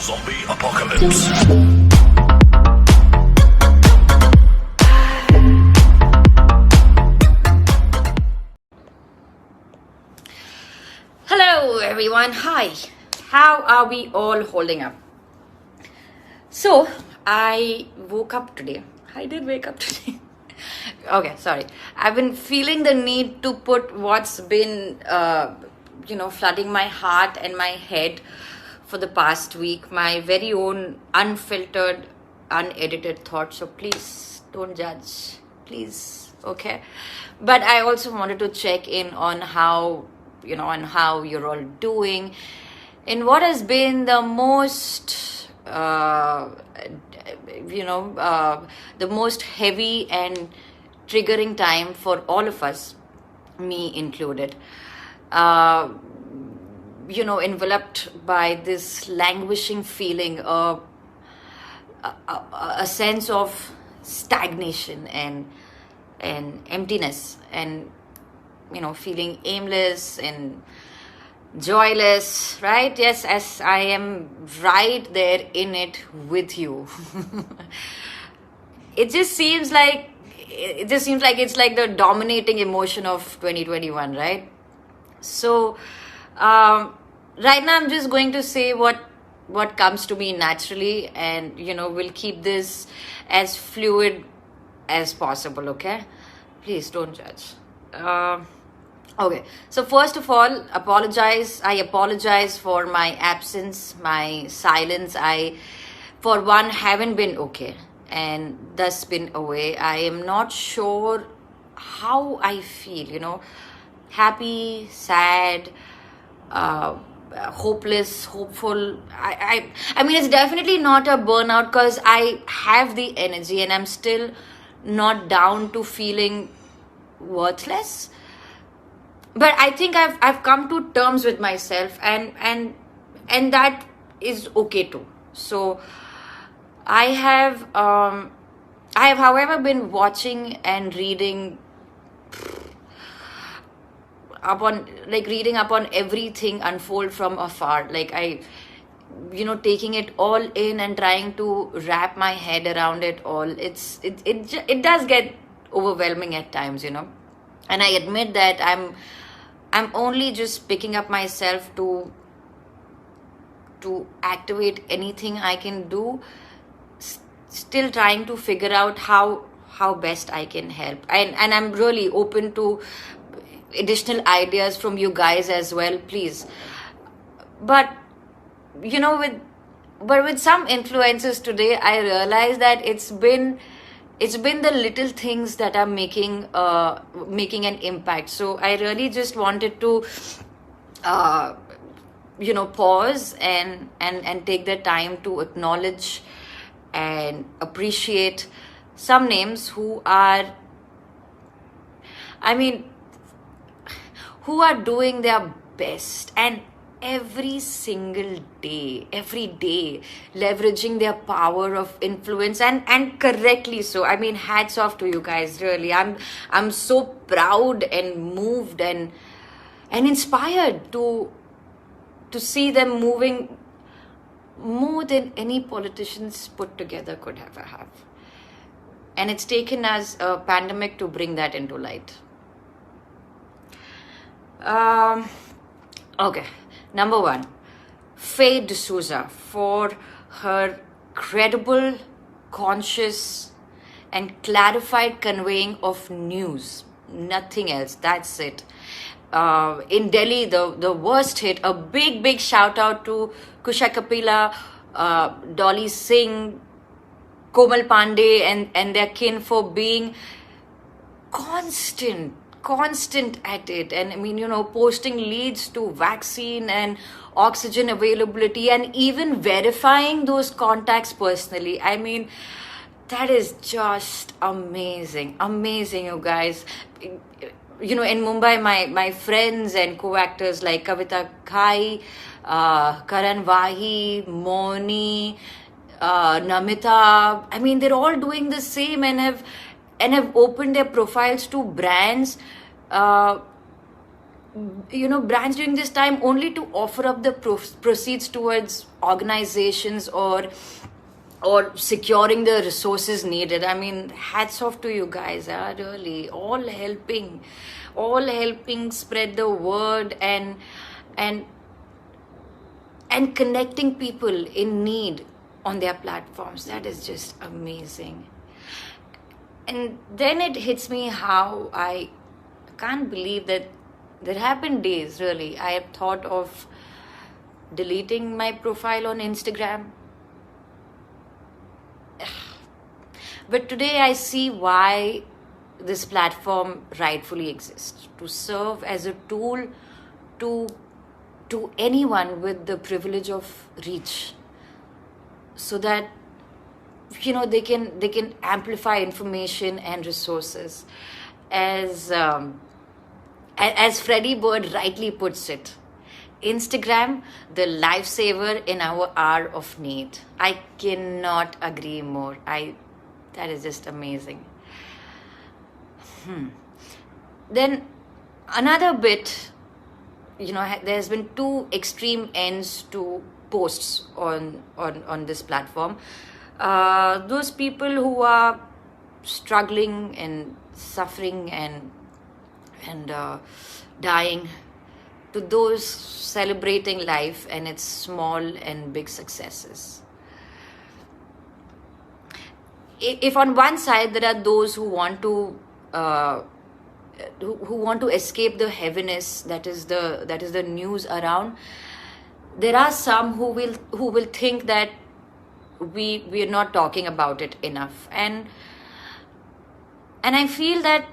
Zombie apocalypse. Hello everyone, hi. How are we all holding up? So, I woke up today. I did wake up today. Okay, sorry. I've been feeling the need to put what's been, flooding my heart and my head for the past week, my very own unfiltered, unedited thoughts. So please don't judge, please, okay? But I also wanted to check in on how you're all doing, in what has been the most, the most heavy and triggering time for all of us, me included. Enveloped by this languishing feeling, a sense of stagnation and emptiness, and feeling aimless and joyless, right? Yes, as I am right there in it with you. It just seems like it's like the dominating emotion of 2021, right? So right now I'm just going to say what comes to me naturally, and we'll keep this as fluid as possible, okay? Please don't judge. Okay, so first of all, I apologize for my absence, my silence. I, for one, haven't been okay and thus been away. I am not sure how I feel, happy, sad, hopeless, hopeful. I mean, it's definitely not a burnout, because I have the energy and I'm still not down to feeling worthless. But I think I've come to terms with myself, and that is okay too. So I have however been watching and reading reading up on everything unfold from afar. Like taking it all in and trying to wrap my head around it all. It does get overwhelming at times, and I admit that I'm only just picking up myself to activate anything I can do, still trying to figure out how best I can help, and I'm really open to additional ideas from you guys as well, please. But with some influences today, I realized that it's been the little things that are making an impact. So I really just wanted to pause and take the time to acknowledge and appreciate some names who are doing their best, and every day leveraging their power of influence, and correctly so. I mean, hats off to you guys, really. I'm so proud and moved and inspired to see them moving more than any politicians put together could ever have. And it's taken us a pandemic to bring that into light. Okay, number one, Faye D'Souza, for her credible, conscious, and clarified conveying of news. Nothing else. That's it. In Delhi, the worst hit. A big shout out to Kusha Kapila, Dolly Singh, Komal Pandey, and their kin for being constant at it, and posting leads to vaccine and oxygen availability, and even verifying those contacts personally. I mean, that is just amazing, you guys. In Mumbai, my friends and co-actors like Kavita Khai, Karan Vahi, Moni, Namita, I mean, they're all doing the same, and have opened their profiles to brands brands during this time only to offer up the proceeds towards organizations or securing the resources needed. I mean, hats off to you guys, really, all helping spread the word and and connecting people in need on their platforms. That is just amazing. And then it hits me how I can't believe that there have been days, really, I have thought of deleting my profile on Instagram. But today I see why this platform rightfully exists, to serve as a tool to anyone with the privilege of reach, so that they can amplify information and resources. As Freddie Bird rightly puts it, Instagram, the lifesaver in our hour of need. I cannot agree more. That is just amazing. Then another bit, there's been two extreme ends to posts on this platform. Those people who are struggling and suffering and dying, to those celebrating life and its small and big successes. If on one side there are those who want to escape the heaviness that is the news around, there are some who will think that we are not talking about it enough, and I feel that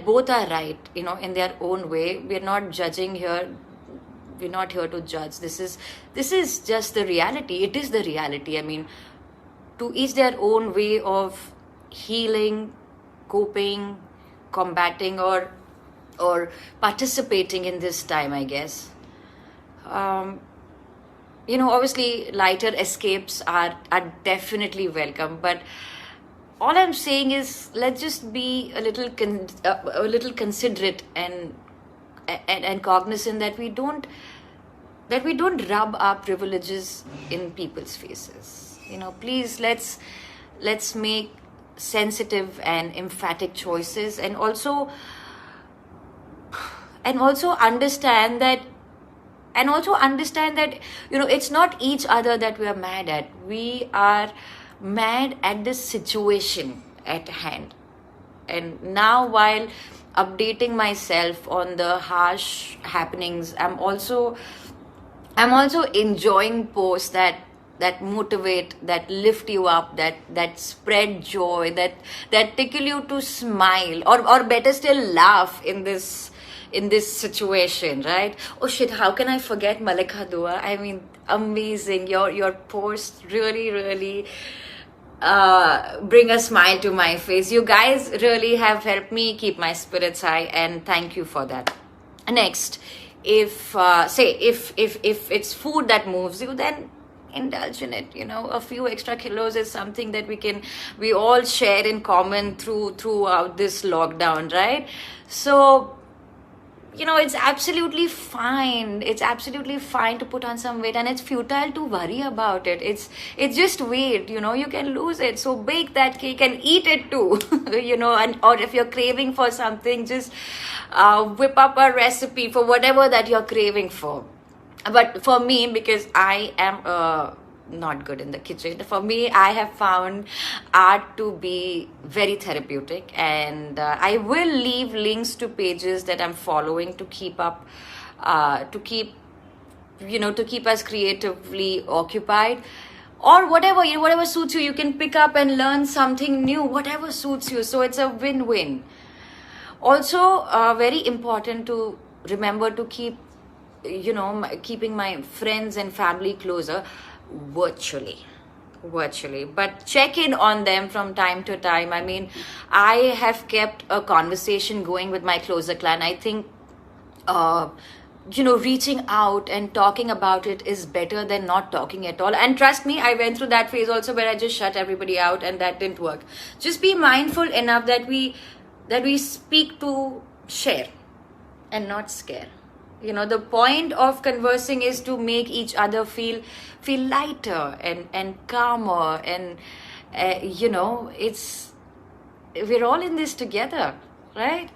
both are right, in their own way. We're not judging here. We're not here to judge. This is just the reality. It is the reality. I mean, to each their own way of healing, coping, combating, or participating in this time, I guess. Obviously lighter escapes are definitely welcome, but all I'm saying is, let's just be a little considerate and cognizant that we don't rub our privileges in people's faces. Please, let's make sensitive and emphatic choices, and also understand that. It's not each other that we are mad at. We are mad at the situation at hand. And now, while updating myself on the harsh happenings, I'm also enjoying posts that motivate, that lift you up, that spread joy, that tickle you to smile, or better still, laugh in this situation, right? Oh shit, how can I forget Malika Dua? I mean, amazing. Your posts really bring a smile to my face. You guys really have helped me keep my spirits high, and thank you for that. Next, if it's food that moves you, then indulge in it. A few extra kilos is something that we all share in common throughout this lockdown, right? So it's absolutely fine. It's absolutely fine to put on some weight, and it's futile to worry about it. It's just weight, you can lose it. So bake that cake and eat it too, or if you're craving for something, just whip up a recipe for whatever that you're craving for. But for me, because I am not good in the kitchen, for me, I have found art to be very therapeutic, and I will leave links to pages that I'm following to keep up, to keep us creatively occupied, or whatever suits you. You can pick up and learn something new, whatever suits you. So it's a win-win. Also, very important to remember to keep keeping my friends and family closer virtually, but check in on them from time to time. I mean, I have kept a conversation going with my closer clan. I think reaching out and talking about it is better than not talking at all. And trust me, I went through that phase also, where I just shut everybody out, and that didn't work. Just be mindful enough that we speak to share and not scare. The point of conversing is to make each other feel lighter and calmer, and it's we're all in this together, right?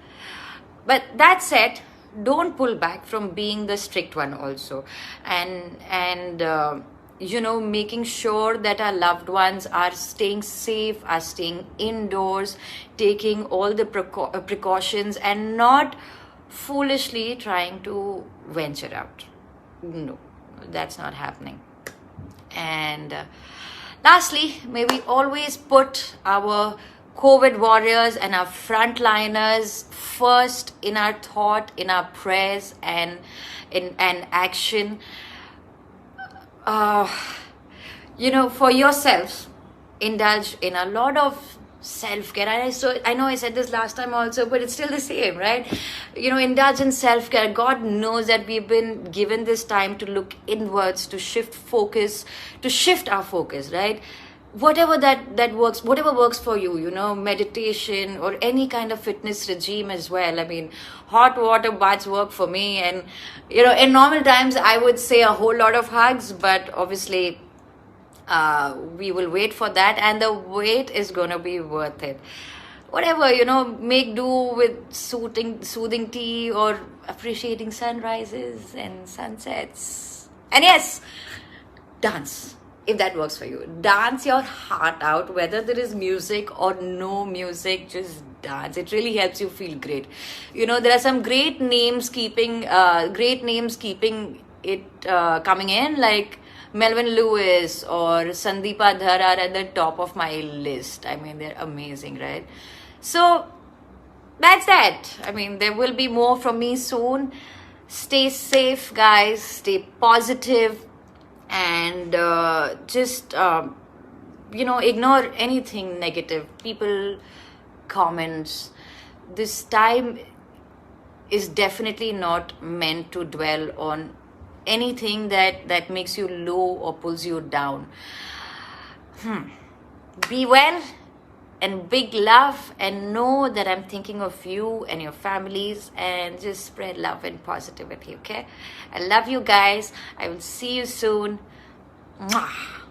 But that said, don't pull back from being the strict one also, and making sure that our loved ones are staying safe, are staying indoors, taking all the precautions, and not foolishly trying to venture out. No, that's not happening. And lastly, may we always put our COVID warriors and our frontliners first in our thought, in our prayers, and in action. For yourself, indulge in a lot of self-care. I know I said this last time also, but it's still the same, right? Indulge in self-care. God knows that we've been given this time to look inwards, to shift our focus, right? Whatever that works, whatever works for you, meditation or any kind of fitness regime as well. I mean, hot water baths work for me, and in normal times I would say a whole lot of hugs, but obviously we will wait for that, and the wait is gonna be worth it. Whatever, make do with soothing tea or appreciating sunrises and sunsets. And yes, dance. If that works for you, dance your heart out, whether there is music or no music, just dance. It really helps you feel great. There are some great names keeping it coming in, like Melvin Lewis or Sandeepa Dhar are at the top of my list. I mean, they're amazing, right? So that's that. I mean, there will be more from me soon. Stay safe, guys. Stay positive. And just ignore anything negative, people, comments. This time is definitely not meant to dwell on anything that makes you low or pulls you down. Be well, and big love, and know that I'm thinking of you and your families, and just spread love and positivity, okay? I love you guys. I will see you soon. Mwah.